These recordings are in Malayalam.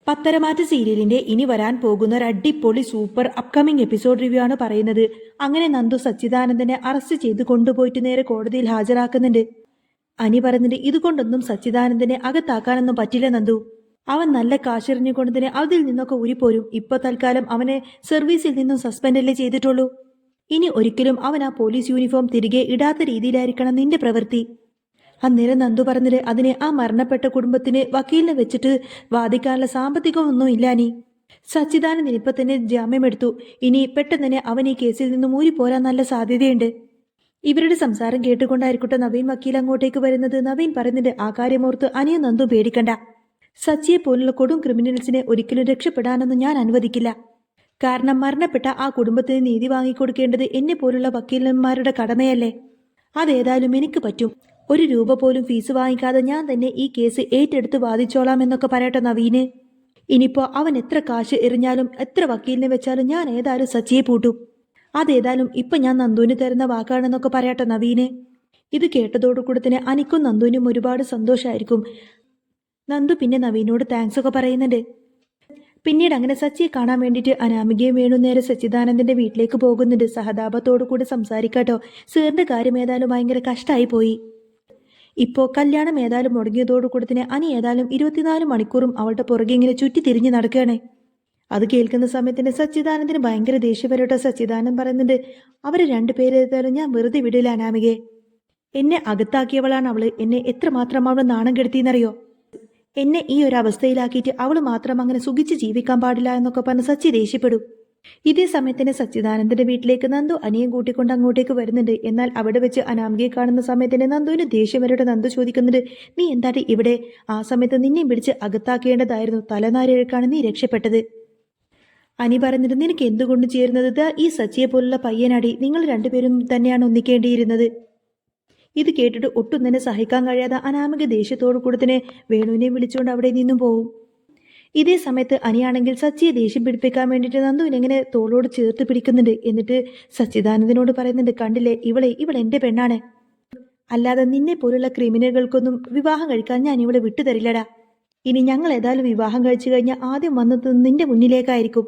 പത്തരമാറ്റ് സീരിയലിന്റെ ഇനി വരാൻ പോകുന്ന ഒരു അടിപൊളി സൂപ്പർ അപ്കമിംഗ് എപ്പിസോഡ് റിവ്യൂ ആണ് പറയുന്നത്. അങ്ങനെ നന്ദു സച്ചിദാനന്ദനെ അറസ്റ്റ് ചെയ്ത് കൊണ്ടുപോയിട്ട് നേരെ കോടതിയിൽ ഹാജരാക്കുന്നുണ്ട്. അനി പറയുന്നുണ്ട്, ഇതുകൊണ്ടൊന്നും സച്ചിദാനന്ദനെ അകത്താക്കാനൊന്നും പറ്റില്ല നന്ദു. അവൻ നല്ല കാശെറിഞ്ഞുകൊണ്ട് തന്നെ അതിൽ നിന്നൊക്കെ ഊരിപ്പോരും. ഇപ്പൊ തൽക്കാലം അവനെ സർവീസിൽ നിന്നും സസ്പെൻഡ് അല്ലേ ചെയ്തിട്ടുള്ളൂ. ഇനി ഒരിക്കലും അവൻ ആ പോലീസ് യൂണിഫോം തിരികെ ഇടാത്ത രീതിയിലായിരിക്കണം നിന്റെ പ്രവൃത്തി. അന്നേരം നന്ദു പറഞ്ഞത്, അതിന് ആ മരണപ്പെട്ട കുടുംബത്തിന് വക്കീലിനെ വെച്ചിട്ട് വാദിക്കാനുള്ള സാമ്പത്തികമൊന്നും ഇല്ലാനി. സച്ചിദാനന്ദൻ ഇപ്പൊ തന്നെ ജാമ്യമെടുത്തു. ഇനി പെട്ടെന്ന് തന്നെ അവൻ ഈ കേസിൽ നിന്നും ഊരിപ്പോരാൻ നല്ല സാധ്യതയുണ്ട്. ഇവരുടെ സംസാരം കേട്ടുകൊണ്ടായിരിക്കട്ടെ നവീൻ വക്കീൽ അങ്ങോട്ടേക്ക് വരുന്നത്. നവീൻ പറയുന്നുണ്ട്, ആ കാര്യമോർത്ത് അനിയും നന്ദു പേടിക്കണ്ട. സച്ചിയെ പോലുള്ള കൊടും ക്രിമിനൽസിനെ ഒരിക്കലും രക്ഷപ്പെടാനൊന്നും ഞാൻ അനുവദിക്കില്ല. കാരണം മരണപ്പെട്ട ആ കുടുംബത്തിന് നീതി വാങ്ങിക്കൊടുക്കേണ്ടത് എന്നെ പോലുള്ള വക്കീലന്മാരുടെ കടമയല്ലേ. അതേതായാലും എനിക്ക് പറ്റും. ഒരു രൂപ പോലും ഫീസ് വാങ്ങിക്കാതെ ഞാൻ തന്നെ ഈ കേസ് ഏറ്റെടുത്ത് വാദിച്ചോളാം എന്നൊക്കെ പറയട്ടെ നവീന്. ഇനിയിപ്പോ അവൻ എത്ര കാശ് എറിഞ്ഞാലും എത്ര വക്കീലിനെ വെച്ചാലും ഞാൻ ഏതായാലും സച്ചിയെ പൂട്ടും. അതേതായാലും ഇപ്പൊ ഞാൻ നന്ദുവിന് തരുന്ന വാക്കാണെന്നൊക്കെ പറയട്ടെ നവീന്. ഇത് കേട്ടതോടുകൂടെ തന്നെ അനിക്കും നന്ദുവിനും ഒരുപാട് സന്തോഷമായിരിക്കും. നന്ദു പിന്നെ നവീനോട് താങ്ക്സ് ഒക്കെ പറയുന്നുണ്ട്. പിന്നീട് അങ്ങനെ സച്ചിയെ കാണാൻ വേണ്ടിയിട്ട് അനാമികയും വേണു നേരെ സച്ചിദാനന്ദന്റെ വീട്ടിലേക്ക് പോകുന്നുണ്ട്. സഹതാപത്തോടു കൂടി സംസാരിക്കാട്ടോ, സാറിന്റെ കാര്യം ഏതായാലും ഭയങ്കര കഷ്ടമായി പോയി. ഇപ്പോ കല്യാണം ഏതായാലും മുടങ്ങിയതോടുകൂടി തന്നെ അനി ഏതായാലും 24 മണിക്കൂറും അവളുടെ പുറകെ ഇങ്ങനെ ചുറ്റി തിരിഞ്ഞു നടക്കുകയാണ്. അത് കേൾക്കുന്ന സമയത്തിന് സച്ചിദാനന്ദന് ഭയങ്കര ദേഷ്യം വരട്ടെ. സച്ചിദാനന്ദൻ പറയുന്നുണ്ട്, അവരെ രണ്ടുപേരേതായാലും ഞാൻ വെറുതെ വിടില്ല അനാമികയെ. എന്നെ അകത്താക്കിയവളാണ് അവള്. എന്നെ എത്രമാത്രം അവൾ നാണം കെടുത്തിയെന്നറിയോ. എന്നെ ഈ ഒരു അവസ്ഥയിലാക്കിയിട്ട് അവള് മാത്രം അങ്ങനെ സുഖിച്ച് ജീവിക്കാൻ പാടില്ല എന്നൊക്കെ പറഞ്ഞ് സച്ചി ദേഷ്യപ്പെടും. ഇതേ സമയത്തിന് സച്ചിദാനന്ദന്റെ വീട്ടിലേക്ക് നന്ദു അനിയും കൂട്ടിക്കൊണ്ട് അങ്ങോട്ടേക്ക് വരുന്നുണ്ട്. എന്നാൽ അവിടെ വെച്ച് അനാമികയെ കാണുന്ന സമയത്തിന് നന്ദുവിന് ദേഷ്യം വരട്ടെ. നന്ദു ചോദിക്കുന്നുണ്ട്, നീ എന്താണ് ഇവിടെ? ആ സമയത്ത് നിന്നെയും പിടിച്ച് അകത്താക്കേണ്ടതായിരുന്നു. തലനാരിഴക്കാണ് നീ രക്ഷപ്പെട്ടത്. അനി പറഞ്ഞിട്ട്, നിനക്ക് എന്തുകൊണ്ട് ചേരുന്നത്? ഈ സച്ചിയെ പോലുള്ള പയ്യനാടി. നിങ്ങൾ രണ്ടുപേരും തന്നെയാണ് ഒന്നിക്കേണ്ടിയിരുന്നത്. ഇത് കേട്ടിട്ട് ഒട്ടും തന്നെ സഹിക്കാൻ കഴിയാതെ അനാമിക ദേഷ്യത്തോടു കൂടെ തന്നെ വേണുവിനെ വിളിച്ചുകൊണ്ട് അവിടെ നിന്നും പോവും. ഇതേ സമയത്ത് അനിയാണെങ്കിൽ സച്ചിയെ ദേഷ്യം പിടിപ്പിക്കാൻ വേണ്ടിയിട്ട് നന്ദുവിനെ ഇങ്ങനെ തോളോട് ചേർത്ത് പിടിക്കുന്നുണ്ട്. എന്നിട്ട് സച്ചിദാനന്ദനോട് പറയുന്നുണ്ട്, കണ്ടില്ലേ, ഇവൾ എന്റെ പെണ്ണാണ്. അല്ലാതെ നിന്നെ പോലുള്ള ക്രിമിനലുകൾക്കൊന്നും വിവാഹം കഴിക്കാൻ ഞാൻ ഇവളെ വിട്ടുതരില്ലടാ. ഇനി ഞങ്ങൾ ഏതായാലും വിവാഹം കഴിച്ചു കഴിഞ്ഞാൽ ആദ്യം വന്നത് നിന്റെ മുന്നിലേക്കായിരിക്കും.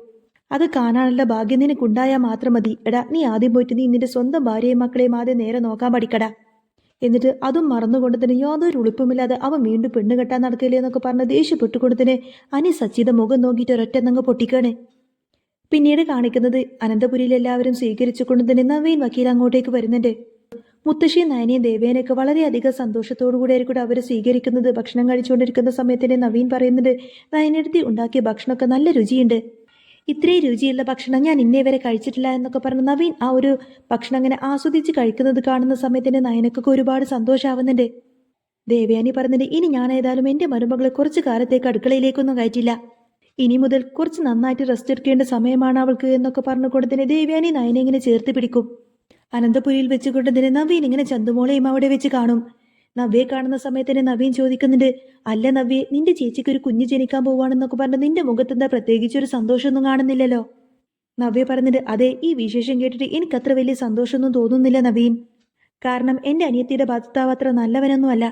അത് കാണാനുള്ള ഭാഗ്യം നിനക്കുണ്ടായാൽ മാത്രം മതി. എടാ, നീ ആദ്യം പോയിട്ട് നീ നിന്റെ സ്വന്തം ഭാര്യയും മക്കളെയും ആദ്യം നേരെ നോക്കാൻ പഠിക്കടാ. എന്നിട്ട് അതും മറന്നുകൊണ്ട് തന്നെ യാതൊരു ഉളുപ്പുമില്ലാതെ അവൻ വീണ്ടും പെണ്ണ് കെട്ടാൻ നടക്കില്ലേ എന്നൊക്കെ പറഞ്ഞ് ദേഷ്യപ്പെട്ടുകൊണ്ട് തന്നെ അനി സച്ചിയുടെ മുഖം നോക്കിയിട്ട് ഒരൊറ്റന്നങ്ങ് പൊട്ടിക്കാണ്. പിന്നീട് കാണിക്കുന്നത് അനന്തപുരിയിൽ എല്ലാവരും സ്വീകരിച്ചുകൊണ്ട് തന്നെ നവീൻ വക്കീൽ അങ്ങോട്ടേക്ക് വരുന്നുണ്ട്. മുത്തശ്ശിയും നയനയും ദേവേനയൊക്കെ വളരെയധികം സന്തോഷത്തോടു കൂടി ആയിരിക്കും അവരെ സ്വീകരിക്കുന്നത്. ഭക്ഷണം കഴിച്ചുകൊണ്ടിരിക്കുന്ന സമയത്ത് നവീൻ പറയുന്നുണ്ട്, നയനെടുത്തി ഉണ്ടാക്കിയ ഭക്ഷണമൊക്കെ നല്ല രുചിയുണ്ട്. ഇത്രയും രുചിയുള്ള ഭക്ഷണം ഞാൻ ഇന്നേ വരെ കഴിച്ചിട്ടില്ല എന്നൊക്കെ പറഞ്ഞ് നവീൻ ആ ഒരു ഭക്ഷണം അങ്ങനെ ആസ്വദിച്ച് കഴിക്കുന്നത് കാണുന്ന സമയത്തിന് നയനക്കൊക്കെ ഒരുപാട് സന്തോഷമാവുന്നുണ്ട്. ദേവയാനി പറഞ്ഞിട്ട്, ഇനി ഞാൻ ഏതായാലും എൻ്റെ മരുമകളെ കുറച്ചു കാലത്തേക്ക് അടുക്കളയിലേക്കൊന്നും കയറ്റില്ല. ഇനി മുതൽ കുറച്ച് നന്നായിട്ട് റെസ്റ്റ് എടുക്കേണ്ട സമയമാണ് അവൾക്ക് എന്നൊക്കെ പറഞ്ഞുകൊണ്ട് തന്നെ ദേവയാനി നയനെ ഇങ്ങനെ ചേർത്ത് പിടിക്കും. അനന്തപുരിയിൽ വെച്ചുകൊണ്ട് തന്നെ നവീൻ ഇങ്ങനെ ചന്തുമോളെയും അവിടെ വെച്ച് കാണും. നവ്യെ കാണുന്ന സമയത്തിന് നവീൻ ചോദിക്കുന്നുണ്ട്, അല്ല നവ്യെ, നിന്റെ ചേച്ചിക്ക് ഒരു കുഞ്ഞ് ജനിക്കാൻ പോവാണെന്നൊക്കെ പറഞ്ഞ് നിന്റെ മുഖത്തെന്താ പ്രത്യേകിച്ചൊരു സന്തോഷമൊന്നും കാണുന്നില്ലല്ലോ. നവ്യ പറഞ്ഞിട്ട്, അതെ, ഈ വിശേഷം കേട്ടിട്ട് എനിക്കത്ര വലിയ സന്തോഷമൊന്നും തോന്നുന്നില്ല നവീൻ. കാരണം എൻ്റെ അനിയത്തിയുടെ ഭർത്താവ് അത്ര നല്ലവനൊന്നുമല്ല.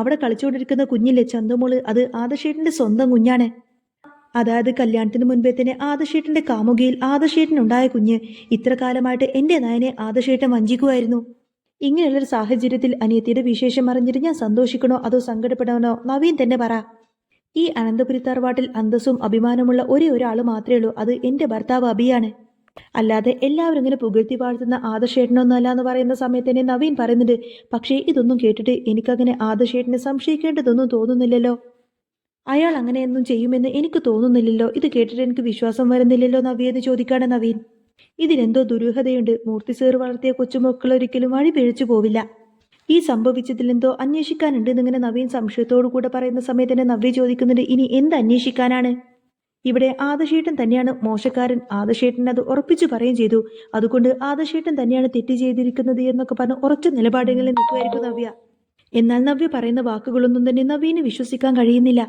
അവിടെ കളിച്ചുകൊണ്ടിരിക്കുന്ന കുഞ്ഞില്ലേ ചന്തുമോള്, അത് ആദർശേട്ടന്റെ സ്വന്തം കുഞ്ഞാണ്. അതായത് കല്യാണത്തിന് മുൻപേ തന്നെ ആദർശേട്ടന്റെ കാമുകിയിൽ ആദർശേട്ടനുണ്ടായ കുഞ്ഞ്. ഇത്ര കാലമായിട്ട് എൻ്റെ നയനെ ആദർശേട്ടൻ വഞ്ചിക്കുമായിരുന്നു. ഇങ്ങനെയുള്ളൊരു സാഹചര്യത്തിൽ അനിയത്തിയുടെ വിശേഷം അറിഞ്ഞിട്ട് ഞാൻ സന്തോഷിക്കണോ അതോ സങ്കടപ്പെടണോ? നവീൻ തന്നെ പറ. ഈ അനന്തപുരി തറവാട്ടിൽ അന്തസ്സും അഭിമാനമുള്ള ഒരേ ഒരാൾ മാത്രമേ ഉള്ളൂ. അത് എൻ്റെ ഭർത്താവ് അഭിയാണ്. അല്ലാതെ എല്ലാവരും ഇങ്ങനെ പുകഴ്ത്തി വാഴ്ത്തുന്ന ആദർശേട്ടനൊന്നും അല്ല എന്ന് പറയുന്ന സമയത്ത് തന്നെ നവീൻ പറയുന്നുണ്ട്, പക്ഷേ ഇതൊന്നും കേട്ടിട്ട് എനിക്കങ്ങനെ ആദർശേട്ടനെ സംശയിക്കേണ്ടതൊന്നും തോന്നുന്നില്ലല്ലോ. അയാൾ അങ്ങനെയൊന്നും ചെയ്യുമെന്ന് എനിക്ക് തോന്നുന്നില്ലല്ലോ. ഇത് കേട്ടിട്ട് എനിക്ക് വിശ്വാസം വരുന്നില്ലല്ലോ നവ്യെന്ന് ചോദിക്കാണ് നവീൻ. ഇതിലെന്തോ ദുരൂഹതയുണ്ട്. മൂർത്തി സേർ വളർത്തിയ കൊച്ചുമക്കൾ ഒരിക്കലും വഴി പിഴച്ചു പോവില്ല. ഈ സംഭവിച്ചതിലെന്തോ അന്വേഷിക്കാനുണ്ട് എന്നിങ്ങനെ നവീൻ സംശയത്തോടു കൂടെ പറയുന്ന സമയത്ത് നവ്യ ചോദിക്കുന്നുണ്ട്, ഇനി എന്ത് അന്വേഷിക്കാനാണ്? ഇവിടെ ആദർശേട്ടൻ തന്നെയാണ് മോശക്കാരൻ. ആദർശേട്ടൻ അത് ഉറപ്പിച്ചു പറയുകയും ചെയ്തു. അതുകൊണ്ട് ആദർശേട്ടൻ തന്നെയാണ് തെറ്റ് ചെയ്തിരിക്കുന്നത് എന്നൊക്കെ പറഞ്ഞ് ഉറച്ച നിലപാടുകളിൽ നിൽക്കുമായിരിക്കും നവ്യ. എന്നാൽ നവ്യ പറയുന്ന വാക്കുകളൊന്നും തന്നെ നവീന് വിശ്വസിക്കാൻ കഴിയുന്നില്ല.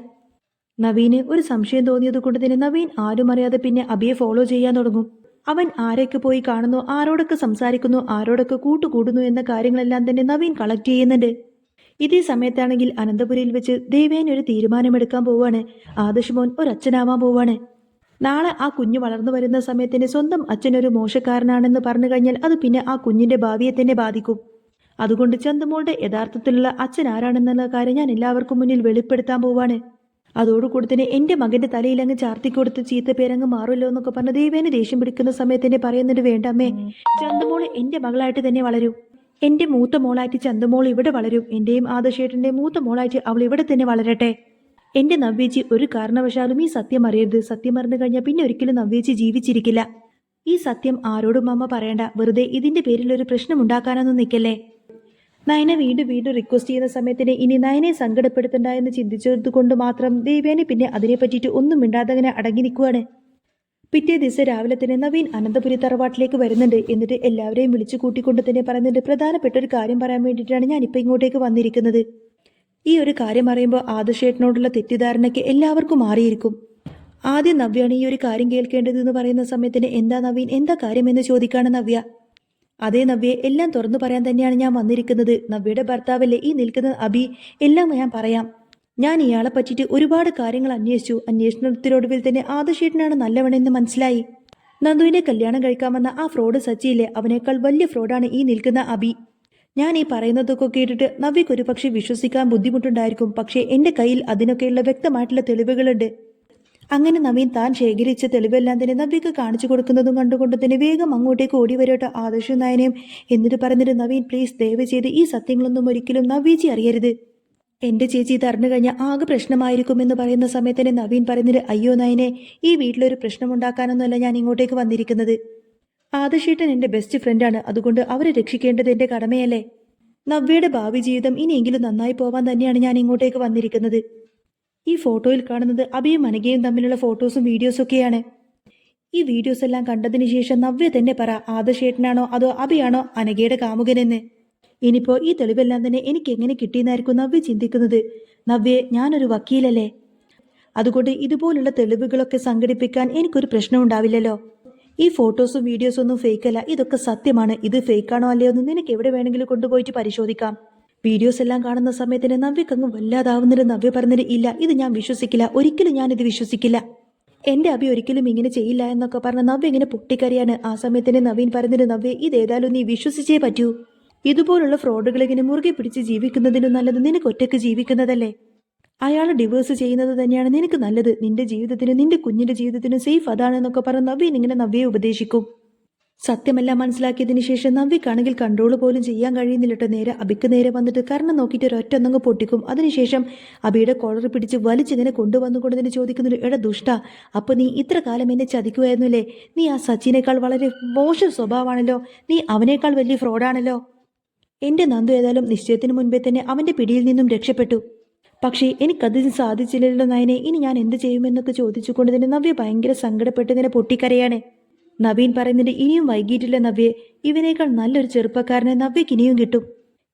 നവീന് ഒരു സംശയം തോന്നിയത് കൊണ്ട് തന്നെ നവീൻ ആരും അറിയാതെ പിന്നെ അബിയെ ഫോളോ ചെയ്യാൻ തുടങ്ങും. അവൻ ആരൊക്കെ പോയി കാണുന്നു, ആരോടൊക്കെ സംസാരിക്കുന്നു, ആരോടൊക്കെ കൂട്ടുകൂടുന്നു എന്ന കാര്യങ്ങളെല്ലാം തന്നെ നവീൻ കളക്ട് ചെയ്യുന്നുണ്ട്. ഇതേ സമയത്താണെങ്കിൽ അനന്തപുരിയിൽ വെച്ച് ദേവേൻ ഒരു തീരുമാനമെടുക്കാൻ പോവാണ്. ആദർശ് മോൻ ഒരച്ഛനാവാൻ പോവാണ്. നാളെ ആ കുഞ്ഞു വളർന്നു വരുന്ന സമയത്തിന് സ്വന്തം അച്ഛനൊരു മോശക്കാരനാണെന്ന് പറഞ്ഞു കഴിഞ്ഞാൽ അത് പിന്നെ ആ കുഞ്ഞിന്റെ ഭാവിയെ തന്നെ ബാധിക്കും. അതുകൊണ്ട് ചന്തുമോളുടെ യഥാർത്ഥത്തിലുള്ള അച്ഛൻ ആരാണെന്നുള്ള കാര്യം ഞാൻ എല്ലാവർക്കും മുന്നിൽ വെളിപ്പെടുത്താൻ പോവാണ്. അതോടുകൂടി തന്നെ എന്റെ മകന്റെ തലയിൽ അങ്ങ് ചാർത്തിക്കൊടുത്ത് ചീത്ത പേരങ്ങ് മാറുമല്ലോ എന്നൊക്കെ പറഞ്ഞ് ദേവേനെ ദേഷ്യം പിടിക്കുന്ന സമയത്ത് തന്നെ പറയുന്നുണ്ട്, വേണ്ടമ്മേ, ചന്തുമോള് എന്റെ മകളായിട്ട് തന്നെ വളരും. എന്റെ മൂത്ത മോളായിട്ട് ചന്തുമോൾ ഇവിടെ വളരും. എന്റെയും ആദർശേട്ടന്റെ മൂത്ത മോളായിട്ട് അവൾ ഇവിടെ തന്നെ വളരട്ടെ. എന്റെ നവ്യേച്ചി ഒരു കാരണവശാലും ഈ സത്യം അറിയരുത്. സത്യം അറിഞ്ഞു കഴിഞ്ഞാൽ പിന്നെ ഒരിക്കലും നവ്യേച്ചി ജീവിച്ചിരിക്കില്ല. ഈ സത്യം ആരോടും അമ്മ പറയണ്ട. വെറുതെ ഇതിന്റെ പേരിൽ ഒരു പ്രശ്നം ഉണ്ടാക്കാനൊന്നും നിൽക്കല്ലേ. നയന വീണ്ടും വീണ്ടും റിക്വസ്റ്റ് ചെയ്യുന്ന സമയത്തിന് ഇനി നയനെ സങ്കടപ്പെടുത്തണ്ട എന്ന് ചിന്തിച്ചത് കൊണ്ട് മാത്രം ദേവേനെ പിന്നെ അതിനെ പറ്റിയിട്ട് ഒന്നും മിണ്ടാതെ അങ്ങനെ അടങ്ങി നിൽക്കുവാണ്. പിറ്റേ ദിവസം രാവിലെ തന്നെ നവീൻ അനന്തപുരി തറവാട്ടിലേക്ക് വരുന്നുണ്ട്. എന്നിട്ട് എല്ലാവരെയും വിളിച്ചു കൂട്ടിക്കൊണ്ട് തന്നെ പറയുന്നുണ്ട്, പ്രധാനപ്പെട്ട ഒരു കാര്യം പറയാൻ വേണ്ടിയിട്ടാണ് ഞാൻ ഇപ്പം ഇങ്ങോട്ടേക്ക് വന്നിരിക്കുന്നത്. ഈ ഒരു കാര്യം അറിയുമ്പോൾ ആദർശേട്ടനോടുള്ള തെറ്റിദ്ധാരണയ്ക്ക് എല്ലാവർക്കും മാറിയിരിക്കും. ആദ്യം നവ്യാണ് ഈ ഒരു കാര്യം കേൾക്കേണ്ടത് എന്ന് പറയുന്ന സമയത്തിന് എന്താ നവീൻ, എന്താ കാര്യമെന്ന് ചോദിക്കാണ് നവ്യ. അതേ നവ്യെ, എല്ലാം തുറന്നു പറയാൻ തന്നെയാണ് ഞാൻ വന്നിരിക്കുന്നത്. നവ്യയുടെ ഭർത്താവല്ലേ ഈ നിൽക്കുന്ന അബി, എല്ലാം ഞാൻ പറയാം. ഞാൻ ഇയാളെ പറ്റിയിട്ട് ഒരുപാട് കാര്യങ്ങൾ അന്വേഷിച്ചു. അന്വേഷണത്തിനൊടുവിൽ തന്നെ ആദർശേട്ടനാണ് നല്ലവണെന്ന് മനസ്സിലായി. നന്ദുവിനെ കല്യാണം കഴിക്കാമെന്ന ആ ഫ്രോഡ് സച്ചിയില്ലേ, അവനേക്കാൾ വലിയ ഫ്രോഡാണ് ഈ നിൽക്കുന്ന അബി. ഞാൻ ഈ പറയുന്നതൊക്കെ കേട്ടിട്ട് നവ്യക്ക് ഒരു പക്ഷെ വിശ്വസിക്കാൻ ബുദ്ധിമുട്ടുണ്ടായിരിക്കും. പക്ഷേ എന്റെ കയ്യിൽ അതിനൊക്കെയുള്ള വ്യക്തമായിട്ടുള്ള തെളിവുകളുണ്ട്. അങ്ങനെ നവീൻ താൻ ശേഖരിച്ച തെളിവെല്ലാം തന്നെ നവ്യക്ക് കാണിച്ചു കൊടുക്കുന്നതും കണ്ടുകൊണ്ട് തന്നെ വേഗം അങ്ങോട്ടേക്ക് ഓടി വരട്ടെ ആദർശ നയനയും. എന്നിട്ട് പറഞ്ഞിട്ട്, നവീൻ പ്ലീസ് ദയവ് ചെയ്ത് ഈ സത്യങ്ങളൊന്നും ഒരിക്കലും നവ്യേച്ചി അറിയരുത്. എന്റെ ചേച്ചി ഇത് അറിഞ്ഞു കഴിഞ്ഞാൽ ആകെ പ്രശ്നമായിരിക്കും എന്ന് പറയുന്ന സമയത്തിന് നവീൻ പറഞ്ഞിട്ട്, അയ്യോ നയനെ, ഈ വീട്ടിലൊരു പ്രശ്നമുണ്ടാക്കാനൊന്നുമല്ല ഞാൻ ഇങ്ങോട്ടേക്ക് വന്നിരിക്കുന്നത്. ആദർശേട്ടൻ എന്റെ ബെസ്റ്റ് ഫ്രണ്ടാണ്. അതുകൊണ്ട് അവരെ രക്ഷിക്കേണ്ടത് എന്റെ കടമയല്ലേ. നവ്യയുടെ ഭാവി ജീവിതം ഇനിയെങ്കിലും നന്നായി പോവാൻ തന്നെയാണ് ഞാൻ ഇങ്ങോട്ടേക്ക് വന്നിരിക്കുന്നത്. ഈ ഫോട്ടോയിൽ കാണുന്നത് അബിയും അനഘയും തമ്മിലുള്ള ഫോട്ടോസും വീഡിയോസും ഒക്കെയാണ്. ഈ വീഡിയോസ് എല്ലാം കണ്ടതിന് ശേഷം നവ്യ തന്നെ പറ, ആദർശേട്ടനാണോ അതോ അബിയാണോ അനഘയുടെ കാമുകനെന്ന്. ഇനിയിപ്പോ ഈ തെളിവെല്ലാം തന്നെ എനിക്ക് എങ്ങനെ കിട്ടിയെന്നായിരിക്കും നവ്യ ചിന്തിക്കുന്നത്. നവ്യെ, ഞാനൊരു വക്കീലല്ലേ. അതുകൊണ്ട് ഇതുപോലുള്ള തെളിവുകളൊക്കെ സംഘടിപ്പിക്കാൻ എനിക്കൊരു പ്രശ്നം ഉണ്ടാവില്ലല്ലോ. ഈ ഫോട്ടോസും വീഡിയോസും ഒന്നും ഫേക്കല്ല, ഇതൊക്കെ സത്യമാണ്. ഇത് ഫേക്കാണോ അല്ലയോ എന്ന് നിനക്ക് എവിടെ വേണമെങ്കിലും കൊണ്ടുപോയിട്ട് പരിശോധിക്കാം. വീഡിയോസ് എല്ലാം കാണുന്ന സമയത്തിന് നവ്യക്കങ്ങ് വല്ലാതാവുന്നത്. നവ്യ പറഞ്ഞത്, ഇല്ല, ഇത് ഞാൻ വിശ്വസിക്കില്ല, ഒരിക്കലും ഞാനിത് വിശ്വസിക്കില്ല. എന്റെ അബി ഒരിക്കലും ഇങ്ങനെ ചെയ്യില്ല എന്നൊക്കെ പറഞ്ഞ നവ്യ ഇങ്ങനെ പൊട്ടിക്കറിയാണ്. ആ സമയത്തിന് നവീൻ പറഞ്ഞത്, നവ്യ ഇതേതായാലും നീ വിശ്വസിച്ചേ പറ്റൂ. ഇതുപോലുള്ള ഫ്രോഡുകൾ ഇങ്ങനെ മുറുകെ പിടിച്ച് ജീവിക്കുന്നതിനും നല്ലത് നിനക്ക് ഒറ്റയ്ക്ക് ജീവിക്കുന്നതല്ലേ. അയാൾ ഡിവോഴ്സ് ചെയ്യുന്നത് തന്നെയാണ് നിനക്ക് നല്ലത്. നിന്റെ ജീവിതത്തിനും നിന്റെ കുഞ്ഞിന്റെ ജീവിതത്തിനും സേഫ് അതാണെന്നൊക്കെ പറഞ്ഞ് നവ്യൻ ഇങ്ങനെ നവ്യയെ ഉപദേശിക്കും. സത്യമെല്ലാം മനസ്സിലാക്കിയതിനു ശേഷം നവ്യക്കാണെങ്കിൽ കൺട്രോൾ പോലും ചെയ്യാൻ കഴിയുന്നില്ലട്ടോ. നേരെ അബിക്ക് നേരെ വന്നിട്ട് കരണം നോക്കിയിട്ട് ഒരൊറ്റ ഒന്നങ്ങ് പൊട്ടിക്കും. അതിനുശേഷം അബിയുടെ കോളർ പിടിച്ച് വലിച്ചിങ്ങനെ കൊണ്ടുവന്നുകൊണ്ട് തന്നെ ചോദിക്കുന്നുണ്ട്, എടാ ദുഷ്ട, അപ്പൊ നീ ഇത്ര കാലം എന്നെ ചതിക്കുമായിരുന്നില്ലേ? നീ ആ സച്ചിനേക്കാൾ വളരെ മോശം സ്വഭാവമാണല്ലോ. നീ അവനേക്കാൾ വലിയ ഫ്രോഡാണല്ലോ. എന്റെ നന്ദു ഏതായാലും നിശ്ചയത്തിന് മുൻപേ തന്നെ അവന്റെ പിടിയിൽ നിന്നും രക്ഷപ്പെട്ടു. പക്ഷേ എനിക്കതിന് സാധിച്ചില്ലല്ലോ നയനെ, ഇനി ഞാൻ എന്ത് ചെയ്യുമെന്നൊക്കെ ചോദിച്ചുകൊണ്ട് തന്നെ നവ്യ ഭയങ്കര സങ്കടപ്പെട്ട് തന്നെ പൊട്ടിക്കരയാണ്. നവീൻ പറയുന്നുണ്ട്, ഇനിയും വൈകിട്ടില്ല നവ്യെ, ഇവനേക്കാൾ നല്ലൊരു ചെറുപ്പക്കാരനെ നവ്യക്ക് ഇനിയും കിട്ടും.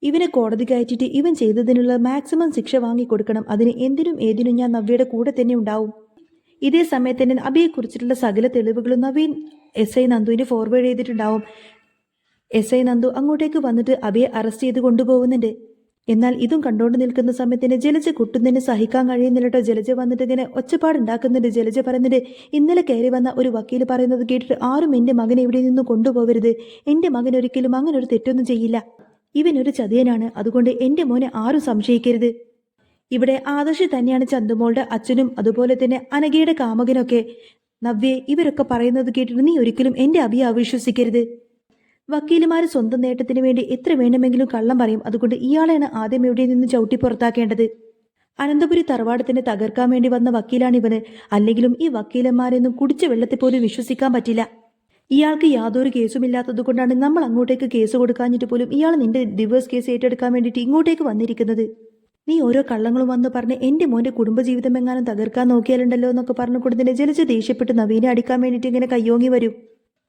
ഇവനെ കോടതി കയറ്റിയിട്ട് ഇവൻ ചെയ്തതിനുള്ള മാക്സിമം ശിക്ഷ വാങ്ങിക്കൊടുക്കണം. അതിന് എന്തിനും ഏതിനും ഞാൻ നവ്യയുടെ കൂടെ തന്നെ ഉണ്ടാവും. ഇതേ സമയത്ത് തന്നെ അബിയെക്കുറിച്ചിട്ടുള്ള സകല തെളിവുകളും നവീൻ SI നന്ദുവിന് ഫോർവേഡ് ചെയ്തിട്ടുണ്ടാവും. SI നന്ദു അങ്ങോട്ടേക്ക് വന്നിട്ട് അബിയെ അറസ്റ്റ് ചെയ്ത് കൊണ്ടുപോകുന്നുണ്ട്. എന്നാൽ ഇതും കണ്ടോണ്ട് നിൽക്കുന്ന സമയത്തിന് ജലജ കുട്ടുന്നതിന് സഹിക്കാൻ കഴിയുന്നില്ലട്ടോ. ജലജ വന്നിട്ട് ഇങ്ങനെ ഒച്ചപ്പാടുണ്ടാക്കുന്നുണ്ട്. ജലജ പറയുന്നുണ്ട്, ഇന്നലെ കയറി വന്ന ഒരു വക്കീൽ പറയുന്നത് കേട്ടിട്ട് ആരും എൻ്റെ മകനെ ഇവിടെ നിന്ന് കൊണ്ടുപോകരുത്. എൻ്റെ മകൻ ഒരിക്കലും അങ്ങനെ ഒരു തെറ്റൊന്നും ചെയ്യില്ല. ഇവനൊരു ചതിയനാണ്. അതുകൊണ്ട് എൻ്റെ മോനെ ആരും സംശയിക്കരുത്. ഇവിടെ ആദർശ് തന്നെയാണ് ചന്തുമോളുടെ അച്ഛനും അതുപോലെ തന്നെ അനഘയുടെ കാമകനൊക്കെ. നവ്യെ, ഇവരൊക്കെ പറയുന്നത് കേട്ടിട്ട് നീ ഒരിക്കലും എൻ്റെ അബിയെ അവിശ്വസിക്കരുത്. വക്കീലുമാർ സ്വന്തം നേട്ടത്തിന് വേണ്ടി എത്ര വേണമെങ്കിലും കള്ളം പറയും. അതുകൊണ്ട് ഇയാളെയാണ് ആദ്യം ഇവിടെ നിന്ന് ചവിട്ടി പുറത്താക്കേണ്ടത്. അനന്തപുരി തറവാടത്തിന് തകർക്കാൻ വേണ്ടി വന്ന വക്കീലാണിവന്. അല്ലെങ്കിലും ഈ വക്കീലന്മാരെയൊന്നും കുടിച്ച വെള്ളത്തെ പോലും വിശ്വസിക്കാൻ പറ്റില്ല. ഇയാൾക്ക് യാതൊരു കേസുമില്ലാത്തത് കൊണ്ടാണ് നമ്മൾ അങ്ങോട്ടേക്ക് കേസ് കൊടുക്കാഞ്ഞിട്ട് പോലും ഇയാൾ നിന്റെ ഡിവോഴ്സ് കേസ് ഏറ്റെടുക്കാൻ വേണ്ടിയിട്ട് ഇങ്ങോട്ടേക്ക് വന്നിരിക്കുന്നത്. നീ ഓരോ കള്ളങ്ങളും വന്ന് പറഞ്ഞ് എൻ്റെ മോൻ്റെ കുടുംബജീവിതം എങ്ങാനും തകർക്കാൻ നോക്കിയാലുണ്ടല്ലോ എന്നൊക്കെ പറഞ്ഞുകൊണ്ട് തന്നെ ജലജ ദേഷ്യപ്പെട്ട് നവീനെ അടിക്കാൻ വേണ്ടിയിട്ട് ഇങ്ങനെ കയ്യോങ്ങി വരും.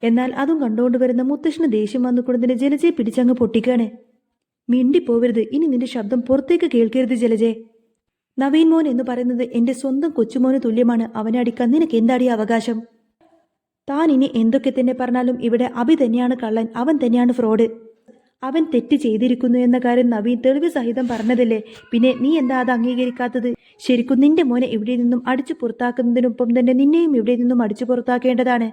എന്നാൽ അതും കണ്ടുകൊണ്ട് വരുന്ന മുത്തശ്ശന് ദേഷ്യം വന്നുകൊണ്ടതിന് ജലജയെ പിടിച്ചങ്ങ് പൊട്ടിക്കാണ്. മിണ്ടിപ്പോവരുത്, ഇനി നിന്റെ ശബ്ദം പുറത്തേക്ക് കേൾക്കരുത് ജലജെ. നവീൻ മോൻ എന്ന് പറയുന്നത് എൻ്റെ സ്വന്തം കൊച്ചുമോന് തുല്യമാണ്. അവനെ അടിക്കാൻ നിനക്ക് എന്താടി അവകാശം? താൻ ഇനി എന്തൊക്കെ തന്നെ പറഞ്ഞാലും ഇവിടെ അബി തന്നെയാണ് കള്ളൻ, അവൻ തന്നെയാണ് ഫ്രോഡ്. അവൻ തെറ്റ് ചെയ്തിരിക്കുന്നു എന്ന കാര്യം നവീൻ തെളിവ് സഹിതം പറഞ്ഞതല്ലേ, പിന്നെ നീ എന്താ അത് അംഗീകരിക്കാത്തത്? ശരിക്കും നിന്റെ മോനെ ഇവിടെ നിന്നും അടിച്ചു പുറത്താക്കുന്നതിനൊപ്പം തന്നെ നിന്നെയും ഇവിടെ നിന്നും അടിച്ചു പുറത്താക്കേണ്ടതാണ്.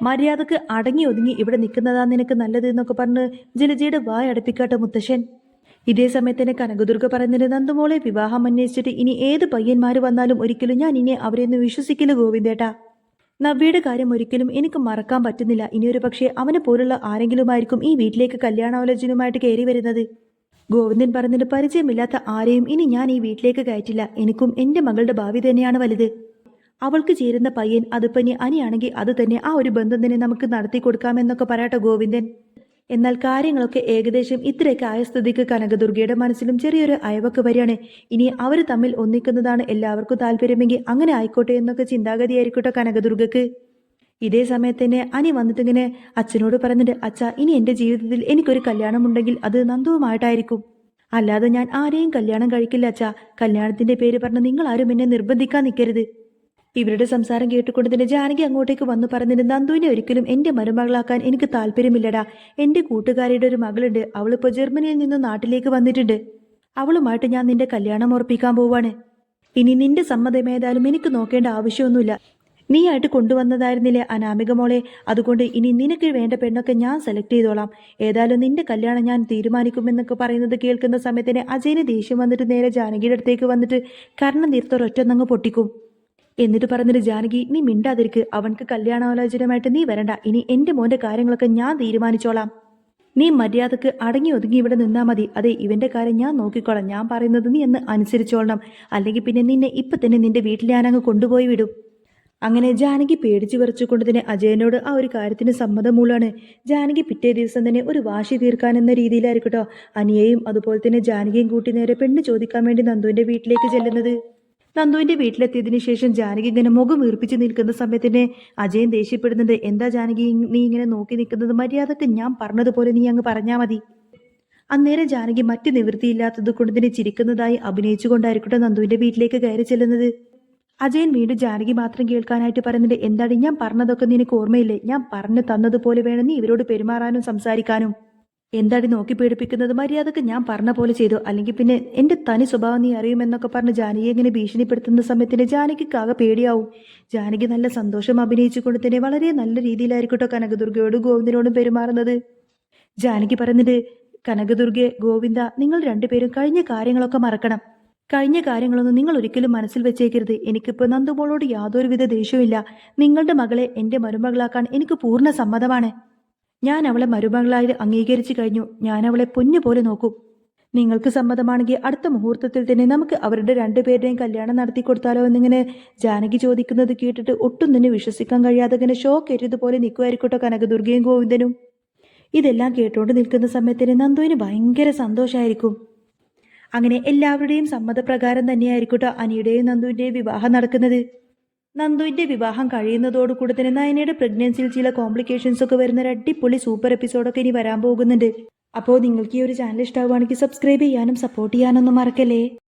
മര്യാദക്ക് അടങ്ങി ഒതുങ്ങി ഇവിടെ നിൽക്കുന്നതാ നിനക്ക് നല്ലത് എന്നൊക്കെ പറഞ്ഞ് ജലജയുടെ വായ അടപ്പിക്കാട്ടെ മുത്തശ്ശൻ. ഇതേ സമയത്ത് തന്നെ കനകദുർഗ പറഞ്ഞിട്ട് നന്ദുമോളെ വിവാഹം അന്വേഷിച്ചിട്ട് ഇനി ഏത് പയ്യന്മാര് വന്നാലും ഒരിക്കലും ഞാൻ ഇനി അവരെയൊന്നും വിശ്വസിക്കില്ല ഗോവിന്ദേട്ടാ. നവ്യയുടെ കാര്യം ഒരിക്കലും എനിക്ക് മറക്കാൻ പറ്റുന്നില്ല. ഇനിയൊരു പക്ഷേ അവനെ പോലുള്ള ആരെങ്കിലുമായിരിക്കും ഈ വീട്ടിലേക്ക് കല്യാണാലോചനയുമായിട്ട് കയറി വരുന്നത്. ഗോവിന്ദൻ പറഞ്ഞിട്ട് പരിചയമില്ലാത്ത ആരെയും ഇനി ഞാൻ ഈ വീട്ടിലേക്ക് കയറ്റില്ല. എനിക്കും എൻ്റെ മകളുടെ ഭാവി തന്നെയാണ് വലുത്. അവൾക്ക് ചേരുന്ന പയ്യൻ അതിപ്പോ ഇനി അനിയാണെങ്കിൽ അത് തന്നെ, ആ ഒരു ബന്ധം തന്നെ നമുക്ക് നടത്തി കൊടുക്കാമെന്നൊക്കെ പറയട്ടെ ഗോവിന്ദൻ. എന്നാൽ കാര്യങ്ങളൊക്കെ ഏകദേശം ഇത്രയൊക്കെ ആയ സ്ഥിതിക്ക് കനകദുർഗയുടെ മനസ്സിലും ചെറിയൊരു അയവൊക്കെ വരികയാണ്. ഇനി അവർ തമ്മിൽ ഒന്നിക്കുന്നതാണ് എല്ലാവർക്കും താല്പര്യമെങ്കിൽ അങ്ങനെ ആയിക്കോട്ടെ എന്നൊക്കെ ചിന്താഗതിയായിരിക്കട്ടെ കനകദുർഗക്ക്. ഇതേ സമയത്ത് തന്നെ അനി വന്നിട്ടിങ്ങനെ അച്ഛനോട് പറഞ്ഞിട്ട്, അച്ഛാ ഇനി എൻ്റെ ജീവിതത്തിൽ എനിക്കൊരു കല്യാണം ഉണ്ടെങ്കിൽ അത് നന്ദുവുമായിട്ടായിരിക്കും, അല്ലാതെ ഞാൻ ആരെയും കല്യാണം കഴിക്കില്ല അച്ഛാ. കല്യാണത്തിന്റെ പേര് പറഞ്ഞ് നിങ്ങൾ ആരും എന്നെ നിർബന്ധിക്കാൻ നിൽക്കരുത്. ഇവരുടെ സംസാരം കേട്ടുകൊണ്ട് തന്നെ ജാനകി അങ്ങോട്ടേക്ക് വന്നു പറഞ്ഞിട്ട്, നന്ദുവിനെ ഒരിക്കലും എൻ്റെ മരുമകളാക്കാൻ എനിക്ക് താല്പര്യമില്ലടാ. എൻ്റെ കൂട്ടുകാരിയുടെ ഒരു മകളുണ്ട്, അവളിപ്പോൾ ജർമ്മനിയിൽ നിന്ന് നാട്ടിലേക്ക് വന്നിട്ടുണ്ട്. അവളുമായിട്ട് ഞാൻ നിന്റെ കല്യാണം ഉറപ്പിക്കാൻ പോവാണ്. ഇനി നിന്റെ സമ്മതം ഏതായാലും എനിക്ക് നോക്കേണ്ട ആവശ്യമൊന്നുമില്ല. നീ ആയിട്ട് കൊണ്ടുവന്നതായിരുന്നില്ലേ അനാമിക മോളെ, അതുകൊണ്ട് ഇനി നിനക്ക് വേണ്ട പെണ്ണൊക്കെ ഞാൻ സെലക്ട് ചെയ്തോളാം. ഏതായാലും നിന്റെ കല്യാണം ഞാൻ തീരുമാനിക്കുമെന്നൊക്കെ പറയുന്നത് കേൾക്കുന്ന സമയത്തിന് അജയന് ദേഷ്യം വന്നിട്ട് നേരെ ജാനകിയുടെ അടുത്തേക്ക് വന്നിട്ട് കർണം തീർത്തൊരൊറ്റന്നങ്ങ് പൊട്ടിക്കും. എന്നിട്ട് പറഞ്ഞിട്ട്, ജാനകി നീ മിണ്ടാതിരിക്ക്, അവൻക്ക് കല്യാണാലോചനമായിട്ട് നീ വരണ്ട. ഇനി എൻ്റെ മോൻ്റെ കാര്യങ്ങളൊക്കെ ഞാൻ തീരുമാനിച്ചോളാം. നീ മര്യാദക്ക് അടങ്ങി ഒതുങ്ങി ഇവിടെ നിന്നാ മതി. അതെ, ഇവന്റെ കാര്യം ഞാൻ നോക്കിക്കോളാം. ഞാൻ പറയുന്നത് നീ എന്ന് അനുസരിച്ചോളണം, അല്ലെങ്കിൽ പിന്നെ നിന്നെ ഇപ്പൊ തന്നെ നിന്റെ വീട്ടിൽ ഞാനങ്ങ് കൊണ്ടുപോയി വിടും. അങ്ങനെ ജാനകി പേടിച്ചു വിറച്ചുകൊണ്ട് തന്നെ അജയനോട് ആ ഒരു കാര്യത്തിന് സമ്മതം മൂളാണ്. ജാനകി പിറ്റേ ദിവസം തന്നെ ഒരു വാശി തീർക്കാൻ എന്ന രീതിയിലായിരിക്കട്ടോ അനിയെയും അതുപോലെ തന്നെ ജാനകിയും കൂട്ടി നേരെ പെണ്ണ് ചോദിക്കാൻ വേണ്ടി നന്ദുവിന്റെ വീട്ടിലേക്ക് ചെല്ലുന്നത്. നന്ദുവിന്റെ വീട്ടിലെത്തിയതിനു ശേഷം ജാനകി ഇങ്ങനെ മുഖം വീർപ്പിച്ച് നിൽക്കുന്ന സമയത്തിന് അജയൻ ദേഷ്യപ്പെടുന്നുണ്ട്. എന്താ ജാനകി നീ ഇങ്ങനെ നോക്കി നിൽക്കുന്നത്? മര്യാദക്ക് ഞാൻ പറഞ്ഞതുപോലെ നീ അങ്ങ് പറഞ്ഞാൽ മതി. അന്നേരം ജാനകി മറ്റ് നിവൃത്തിയില്ലാത്തത് കൊണ്ട് തന്നെ ചിരിക്കുന്നതായി അഭിനയിച്ചുകൊണ്ടായിരിക്കട്ടെ നന്ദുവിന്റെ വീട്ടിലേക്ക് കയറി ചെല്ലുന്നത്. അജയൻ വീണ്ടും ജാനകി മാത്രം കേൾക്കാനായിട്ട് പറയുന്നുണ്ട്. എന്താണ് ഞാൻ പറഞ്ഞതൊക്കെ നിനക്ക് ഓർമ്മയില്ലേ? ഞാൻ പറഞ്ഞു തന്നതുപോലെ വേണം നീ ഇവരോട് പെരുമാറാനും സംസാരിക്കാനും. എന്താണ് നോക്കി പേടിപ്പിക്കുന്നത്? മര്യാദക്ക് ഞാൻ പറഞ്ഞ പോലെ ചെയ്തു, അല്ലെങ്കിൽ പിന്നെ എൻ്റെ തനി സ്വഭാവം നീ അറിയുമെന്നൊക്കെ പറഞ്ഞ് ജാനകി ഇങ്ങനെ ഭീഷണിപ്പെടുത്തുന്ന സമയത്തിന് ജാനകിക്ക് ആകെ പേടിയാവും. ജാനകി നല്ല സന്തോഷം അഭിനയിച്ചുകൊണ്ട് തന്നെ വളരെ നല്ല രീതിയിലായിരിക്കട്ടോ കനകദുർഗയോടും ഗോവിന്ദനോടും പെരുമാറുന്നത്. ജാനകി പറയുന്നുണ്ട്, കനകദുർഗെ, ഗോവിന്ദ, നിങ്ങൾ രണ്ടുപേരും കഴിഞ്ഞ കാര്യങ്ങളൊക്കെ മറക്കണം. കഴിഞ്ഞ കാര്യങ്ങളൊന്നും നിങ്ങൾ ഒരിക്കലും മനസ്സിൽ വെച്ചേക്കരുത്. എനിക്കിപ്പോൾ നന്ദുമോളോട് യാതൊരുവിധ ദേഷ്യവുമില്ല. നിങ്ങളുടെ മകളെ എൻ്റെ മരുമകളാക്കാൻ എനിക്ക് പൂർണ്ണ സമ്മതമാണ്. ഞാൻ അവളെ മരുമകളായി അംഗീകരിച്ചു കഴിഞ്ഞു. ഞാൻ അവളെ പൊന്നു പോലെ നോക്കും. നിങ്ങൾക്ക് സമ്മതമാണെങ്കിൽ അടുത്ത മുഹൂർത്തത്തിൽ തന്നെ നമുക്ക് അവരുടെ രണ്ടുപേരുടെയും കല്യാണം നടത്തി കൊടുത്താലോ എന്നിങ്ങനെ ജാനകി ചോദിക്കുന്നത് കേട്ടിട്ട് ഒട്ടും തന്നെ വിശ്വസിക്കാൻ കഴിയാതെ ഇങ്ങനെ ഷോക്ക് ഏറ്റതുപോലെ നിൽക്കുമായിരിക്കട്ടോ കനകദുർഗയും ഗോവിന്ദനും. ഇതെല്ലാം കേട്ടോണ്ട് നിൽക്കുന്ന സമയത്തിന് നന്ദുവിന് ഭയങ്കര സന്തോഷമായിരിക്കും. അങ്ങനെ എല്ലാവരുടെയും സമ്മതപ്രകാരം തന്നെയായിരിക്കട്ടോ അനിയുടെയും നന്ദുവിൻ്റെയും വിവാഹം നടക്കുന്നത്. നന്ദുവിന്റെ വിവാഹം കഴിയുന്നതോടുകൂടി തന്നെ നയനയുടെ പ്രഗ്നൻസിയിൽ ചില കോംപ്ലിക്കേഷൻസ് ഒക്കെ വരുന്ന ഒരു അടിപൊളി സൂപ്പർ എപ്പിസോഡൊക്കെ ഇനി വരാൻ പോകുന്നുണ്ട്. അപ്പോൾ നിങ്ങൾക്ക് ഈ ഒരു ചാനൽ ഇഷ്ടമാവുകയാണെങ്കിൽ സബ്സ്ക്രൈബ് ചെയ്യാനും സപ്പോർട്ട് ചെയ്യാനൊന്നും മറക്കല്ലേ.